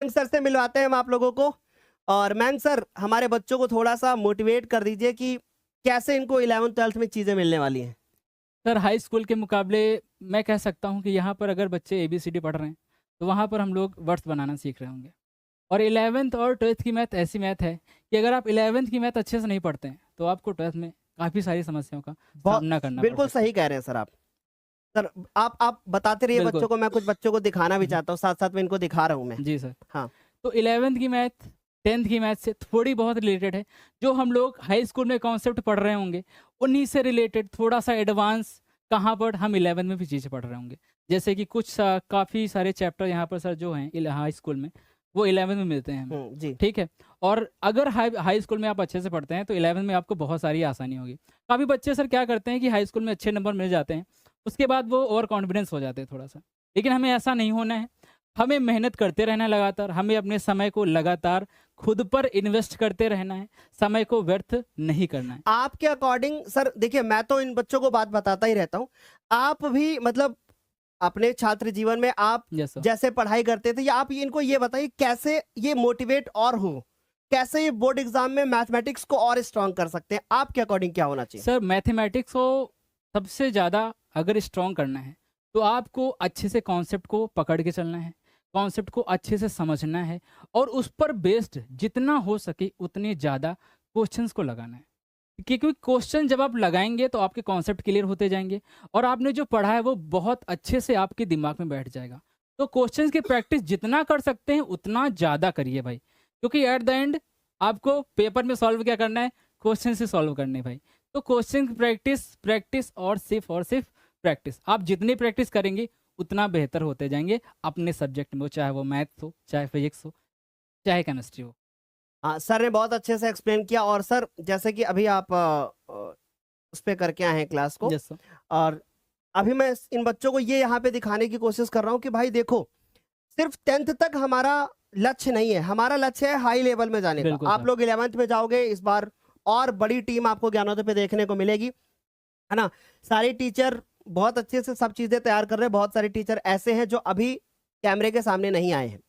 Sir से मिलवाते हैं हम आप लोगों को। और मैंग सर, हमारे बच्चों को थोड़ा सा मोटिवेट कर दीजिए कि कैसे इनको 11th 12th में चीजें मिलने वाली हैं। सर हाई स्कूल के मुकाबले मैं कह सकता हूँ कि यहाँ पर अगर बच्चे ABCD पढ़ रहे हैं तो वहाँ पर हम लोग वर्ड्स बनाना सीख रहे होंगे। और 11th और 12th की मैथ ऐसी मैथ है कि अगर आप 11th की मैथ अच्छे से नहीं पढ़ते हैं तो आपको 12th में काफ़ी सारी समस्याओं का बहुत सामना करना पड़ बिल्कुल सकता है। सही कह रहे हैं सर आप। सर आप बताते रहिए बिल्कुल। बच्चों को, मैं कुछ बच्चों को दिखाना भी चाहता हूँ, साथ साथ में इनको दिखा रहा हूँ मैं। जी सर। हाँ। तो 11th की मैथ 10th की मैथ से थोड़ी बहुत रिलेटेड है। जो हम लोग हाई स्कूल में कॉन्सेप्ट पढ़ रहे होंगे उन्हीं से रिलेटेड थोड़ा सा एडवांस कहाँ पर हम 11th में भी चीज़ें पढ़ रहे होंगे। जैसे कि कुछ काफ़ी सारे चैप्टर यहाँ पर सर जो हैं हाई स्कूल में वो 11th में मिलते हैं हमें। जी। ठीक है। और अगर हाई स्कूल में आप अच्छे से पढ़ते हैं तो 11th में आपको बहुत सारी आसानी होगी। काफ़ी बच्चे सर क्या करते हैं कि हाई स्कूल में अच्छे नंबर मिल जाते हैं, उसके बाद वो ओवर कॉन्फिडेंस हो जाते हैं थोड़ा सा। लेकिन हमें ऐसा नहीं होना है। हमें मेहनत करते रहना है लगातार, हमें अपने समय को लगातार खुद पर इन्वेस्ट करते रहना है, समय को व्यर्थ नहीं करना है। आपके अकॉर्डिंग सर देखिए, मैं तो इन बच्चों को बात बताता ही रहता हूँ। आप भी मतलब अपने छात्र जीवन में आप यस सर। जैसे पढ़ाई करते थे, या आप इनको ये बताइए कैसे ये मोटिवेट और हो, कैसे ये बोर्ड एग्जाम में मैथमेटिक्स को और स्ट्रांग कर सकते हैं, आपके अकॉर्डिंग क्या होना चाहिए? सर मैथमेटिक्स को सबसे ज़्यादा अगर स्ट्रॉन्ग करना है तो आपको अच्छे से कॉन्सेप्ट को पकड़ के चलना है, कॉन्सेप्ट को अच्छे से समझना है और उस पर बेस्ड जितना हो सके उतने ज़्यादा क्वेश्चंस को लगाना है। क्योंकि क्वेश्चन जब आप लगाएंगे तो आपके कॉन्सेप्ट क्लियर होते जाएंगे और आपने जो पढ़ा है वो बहुत अच्छे से आपके दिमाग में बैठ जाएगा। तो क्वेश्चंस की प्रैक्टिस जितना कर सकते हैं उतना ज़्यादा करिए भाई, क्योंकि एट द एंड आपको पेपर में सॉल्व क्या करना है, क्वेश्चन से सॉल्व करने भाई। तो क्वेश्चन की प्रैक्टिस प्रैक्टिस और सिर्फ प्रैक्टिस, आप जितनी प्रैक्टिस करेंगे उतना बेहतर होते जाएंगे अपने सब्जेक्ट में, वो चाहे वो मैथ्स हो, चाहे फिजिक्स हो, चाहे केमिस्ट्री हो। हाँ, सर ने बहुत अच्छे से एक्सप्लेन किया। और सर जैसे कि अभी आप उस पे करके आए हैं क्लास को, यस सर। और अभी मैं इन बच्चों को ये यहाँ पे दिखाने की कोशिश कर रहा हूँ कि भाई देखो, सिर्फ 10th तक हमारा लक्ष्य नहीं है, हमारा लक्ष्य है हाई लेवल में जाने का। बिल्कुल आप सर। लोग 11th में जाओगे इस बार, और बड़ी टीम आपको ज्ञानोदय पे देखने को मिलेगी, है ना। सारे टीचर बहुत अच्छे से सब चीजें तैयार कर रहे हैं। बहुत सारे टीचर ऐसे हैं जो अभी कैमरे के सामने नहीं आए हैं,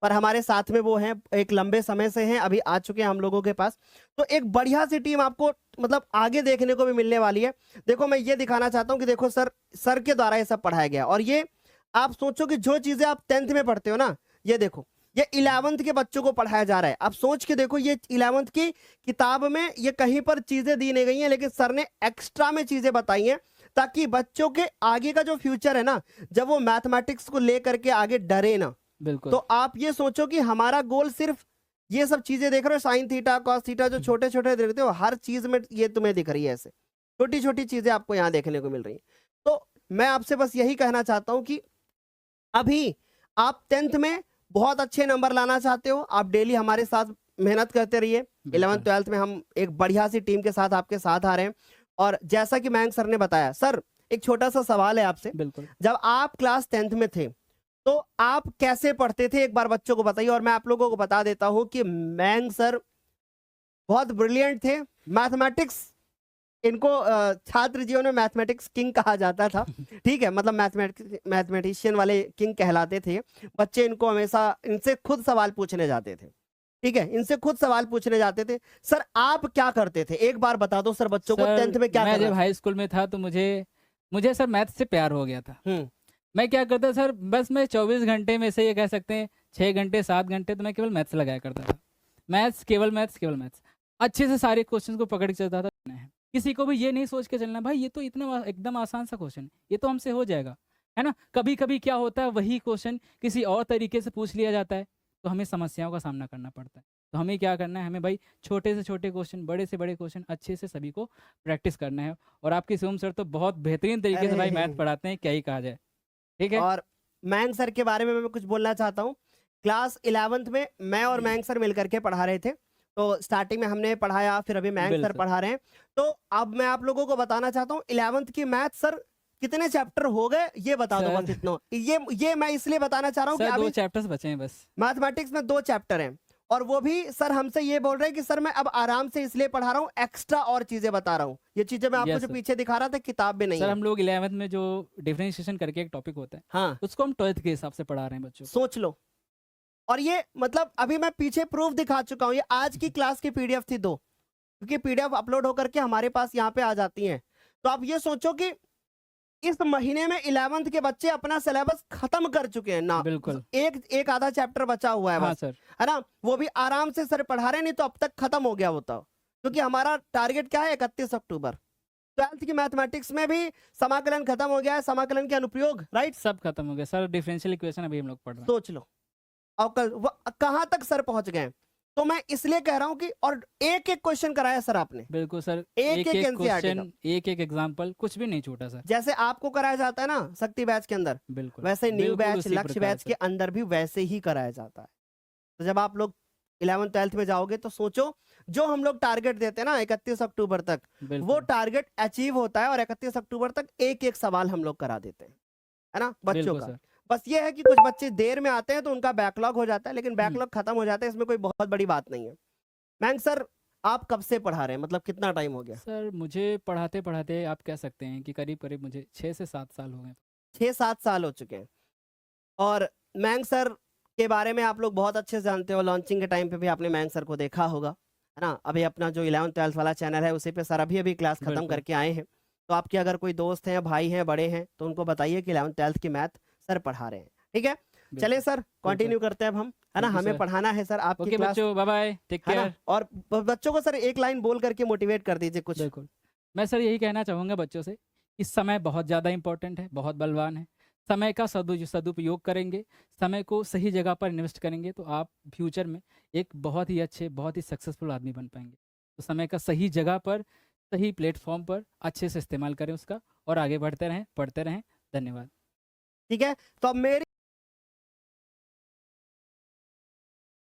पर हमारे साथ में वो हैं, एक लंबे समय से हैं, अभी आ चुके हैं हम लोगों के पास। तो एक बढ़िया सी टीम आपको मतलब आगे देखने को भी मिलने वाली है। देखो, मैं ये दिखाना चाहता हूँ कि देखो सर के द्वारा ये सब पढ़ाया गया, और ये आप सोचो कि जो चीजें आप 10th में पढ़ते हो ना, ये देखो ये 11th के बच्चों को पढ़ाया जा रहा है। आप सोच के देखो, ये 11th की किताब में ये कहीं पर चीजें दी नहीं गई हैं, लेकिन सर ने एक्स्ट्रा में चीजें बताई हैं, ताकि बच्चों के आगे का जो फ्यूचर है ना, जब वो मैथमेटिक्स को लेकर के आगे डरे ना। तो बिल्कुल। आप ये सोचो कि हमारा गोल सिर्फ ये सब चीजें देख रहे हो, साइन थीटा कॉस थीटा जो छोटे छोटे देखते हो, हर चीज में ये तुम्हें दिख रही है, ऐसे छोटी छोटी चीजें आपको यहाँ देखने को मिल रही है। तो मैं आपसे बस यही कहना चाहता हूँ कि अभी आप 10th में बहुत अच्छे नंबर लाना चाहते हो, आप डेली हमारे साथ मेहनत करते रहिए। 11th बिल्कुल। 12th में हम एक बढ़िया सी टीम के साथ आपके साथ आ रहे हैं। और जैसा कि मयंक सर ने बताया, सर एक छोटा सा सवाल है आपसे। बिल्कुल। जब आप क्लास 10th में थे तो आप कैसे पढ़ते थे, एक बार बच्चों को बताइए। और मैं आप लोगों को बता देता हूं कि मयंक सर बहुत ब्रिलियंट थे। मैथमेटिक्स, इनको छात्र जीवन में मैथमेटिक्स किंग कहा जाता था। ठीक है, मतलब मैथमेटिशियन वाले किंग कहलाते थे। बच्चे इनको हमेशा इनसे खुद सवाल पूछने जाते थे। ठीक है, इनसे खुद सवाल पूछने जाते थे। सर आप क्या करते थे, एक बार बता दो सर बच्चों को, सर 10th में क्या मैं करना जब था? हाई स्कूल में था तो मुझे मुझे सर मैथ से प्यार हो गया था। हम्म। मैं क्या करता सर, बस मैं 24 घंटे में से ये कह सकते हैं 6 घंटे 7 घंटे तो मैं केवल मैथ्स लगाया करता था। मैथ्स, केवल मैथ्स, केवल मैथ्स। अच्छे से सारे क्वेश्चन को पकड़ के चलता था। किसी को भी ये नहीं सोच के चलना भाई ये तो इतना एकदम आसान सा क्वेश्चन है, ये तो हमसे हो जाएगा, है ना। कभी कभी क्या होता है वही क्वेश्चन किसी और तरीके से पूछ लिया जाता है तो हमें समस्याओं का सामना करना पड़ता है। तो हमें क्या करना है, हमें भाई छोटे से छोटे क्वेश्चन, बड़े से बड़े क्वेश्चन अच्छे से सभी को प्रैक्टिस करना है। और आपके शिवम सर तो बहुत बेहतरीन तरीके से भाई अरे, मैथ पढ़ाते हैं, क्या ही कहा जाए। ठीक है। और मयंक सर के बारे में मैं कुछ बोलना चाहता हूँ। क्लास 11th में मैं और मयंक सर मिलकर के पढ़ा रहे थे। तो स्टार्टिंग में हमने पढ़ाया, फिर अभी मयंक सर बिल्कुल। पढ़ा रहे हैं। तो अब मैं आप लोगों को बताना चाहता हूँ 11th की मैथ सर कितने चैप्टर हो गए, ये बता दो बस सर इतना। ये मैं इसलिए बताना चाह रहा हूँ कि सर 2 अभी चैप्टर्स बचे हैं बस। मैथमेटिक्स में 2 चैप्टर हैं, और वो भी सर हमसे ये बोल रहे हैं कि सर मैं अब आराम से इसलिए पढ़ा रहा हूँ, एक्स्ट्रा और चीजें बता रहा हूँ। ये चीजें मैं आपको यस जो सर। पीछे दिखा रहा था किताब में नहीं सर है। हम लोग 11th में जो डिफरेंशिएशन करके एक टॉपिक होता है हाँ, उसको हम 12th के हिसाब से पढ़ा रहे हैं बच्चों को। सोच लो। और ये मतलब अभी मैं पीछे प्रूफ दिखा चुका हूँ, ये आज की क्लास की पीडीएफ थी 2, क्योंकि पीडीएफ अपलोड होकर के हमारे पास यहाँ पे आ जाती हैं। तो आप ये सोचो कि इस महीने में 11th के बच्चे अपना सिलेबस खत्म कर चुके हैं ना, बिल्कुल। एक आधा चैप्टर बचा हुआ है हाँ बस, सर। है ना, वो भी आराम से सर पढ़ा रहे हैं, नहीं तो अब तक खत्म हो गया होता, क्योंकि हमारा टारगेट क्या है 31 अक्टूबर। 12th की मैथमेटिक्स में भी समाकलन खत्म हो गया है, समाकलन के अनुप्रयोग, राइट, सब खत्म हो गया सर, डिफरेंशियल इक्वेशन अभी हम लोग पढ़ रहे हैं। सोच लो और कहाँ तक सर पहुंच गए हैं। तो मैं इसलिए कह रहा हूं कि और एक एक क्वेश्चन कराया सर आपने, बिल्कुल सर, एक एक एक NCERT क्वेश्चन, का। एक एक एग्जाम्पल, कुछ भी नहीं छूटा सर। जैसे आपको कराया जाता है ना शक्ति बैच के अंदर, बिल्कुल वैसे न्यू बिल्कुल बैच उसी लक्ष्य प्रकार बैच के सर। अंदर भी वैसे ही कराया जाता है। तो जब आप लोग 11th 12th में जाओगे तो सोचो, जो हम लोग टारगेट देते हैं ना 31 अक्टूबर तक, वो बिल्कुल टारगेट अचीव होता है, और 31 अक्टूबर तक एक एक सवाल हम लोग करा देते हैं, है ना, बच्चों बिल्कुल का। सर। बस ये है कि कुछ बच्चे देर में आते हैं तो उनका बैकलॉग हो जाता है, लेकिन बैकलॉग खत्म हो जाता है, इसमें कोई बहुत बड़ी बात नहीं है। मैंग सर, आप कब से पढ़ा रहे हैं, मतलब कितना टाइम हो गया? सर मुझे पढ़ाते पढ़ाते आप कह सकते हैं कि करीब करीब मुझे 6 से 7 साल हो गए। 6-7 साल हो चुके हैं। और मैंग सर के बारे में आप लोग बहुत अच्छे से जानते हो, लॉन्चिंग के टाइम पे भी आपने मैंग सर को देखा होगा, है ना। अभी अपना जो 11th 12th वाला चैनल है उसी पे सर अभी क्लास खत्म बिल्कुल। करके आए हैं। तो आपके अगर कोई दोस्त हैं, भाई हैं, बड़े हैं, तो उनको बताइए कि 11th 12th की मैथ सर पढ़ा रहे हैं, ठीक है। चलिए बिल्कुल सर कंटिन्यू करते हैं अब हम, है ना, बिल्कुल हमें सर। पढ़ाना है सर आपकी ओके क्लास, बच्चों, बाय बाय, टेक है ना। केयर। और बच्चों को सर एक लाइन बोल करके मोटिवेट कर दीजिए कुछ। बिल्कुल, मैं सर यही कहना चाहूँगा बच्चों से कि समय बहुत ज़्यादा इंपॉर्टेंट है, बहुत बलवान है। समय का सदुपयोग करेंगे, समय को सही जगह पर इन्वेस्ट करेंगे, तो आप फ्यूचर में एक बहुत ही अच्छे, बहुत ही सक्सेसफुल आदमी बन पाएंगे। तो समय का सही जगह पर, सही प्लेटफॉर्म पर अच्छे से इस्तेमाल करें उसका, और आगे बढ़ते रहें, पढ़ते रहें। धन्यवाद। ठीक है, तो अब मेरी